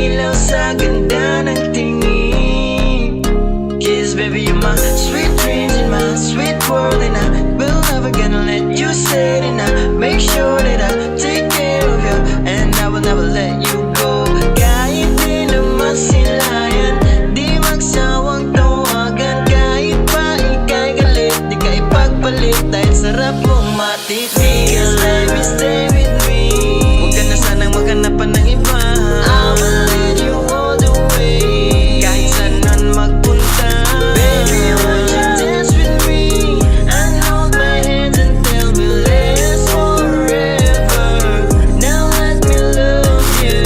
ilaw sa ganda ng tingin. Kiss baby, you're my sweet dreams in my sweet world, and I will never gonna let you sit, and I make sure that I take care of you, and I will never let you go. Kahit di naman silayan, di magsawang tawagan. Kahit pa ika'y galit, di ka ipagpalit, dahil sarap mong matitigan. Baby, stay with me. Huwag ka na sanang maghanap pa ng iba. I will lead you all the way, kahit saan man magpunta. Baby, won't you dance with me and hold my hands and tell me let's forever. Now let me love you.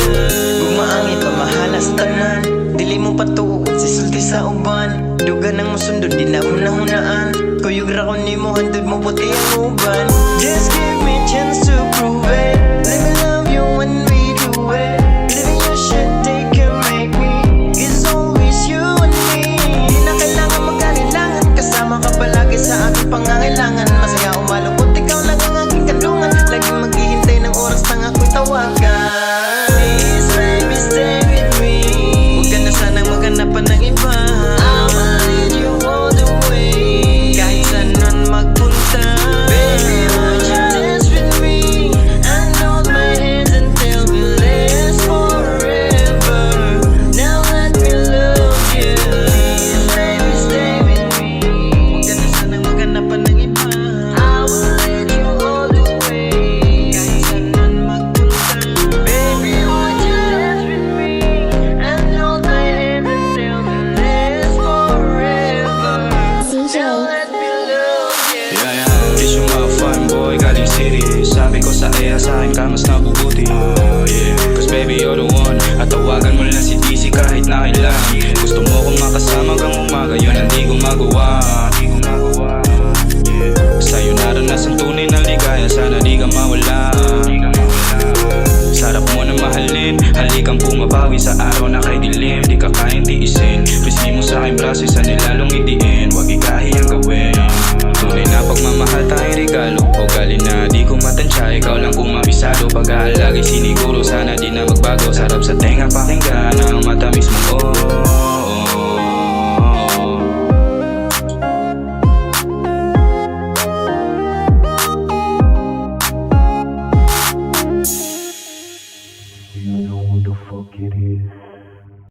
Gumaangit pa mahalas tanan, dili mo patuod si sulti sa uban. Dugan ang musundod, di na hunahunaan. Kuyog ra ko ni mo, handod mo puti ang uban. Just give me a chance to prove it. Let me love you when we do it. Living your shit, they can make me. It's always you and me. Di na kailangan magkalilangan, kasama ka palagi sa aking pangangailangan. Masaya o malungkot, ikaw lang ang aking kadungan. Laging maghihintay ng oras ng ako'y tawagan. Please baby, stay with me. Huwag ka na sanang maghanap pa ng iba. I will lead you all the way, kahit saan man magpunta. Baby, won't you dance with me and hold my hands and tell me let's forever. Now let me love you. Please baby, stay with me. Huwag ka na sanang maghanap pa ng iba. I will lead you all the way, kahit saan man magpunta. Baby, won't you dance with me and hold my hand and tell me let's forever. Now let me love you. It's yung mga fun boy galing city. Sabi ko sa iya, sa akin ka mas nabubuti. Cause baby you're the one. At tawagan mo lang si DC kahit na kailan. Gusto mo kong makasama kang umaga, yun ang di ko magawa. Sa'yo naranasan tunay na ligaya, sana di ka mawala. Sarap mo na mahalin, halikang pumabawi sa araw na kay dilim. Di ka kayang tiisin, pisngi mo sa aking braso, isa nilalong idiin. Huwag ikahiyang gawin. Tunay na pagmamahal tayong regalo, ugali na di ko matansya, ikaw lang kumabisado. Pag-aalagay siniguro, sana di na magbago. Sarap sa tenga pakinggan.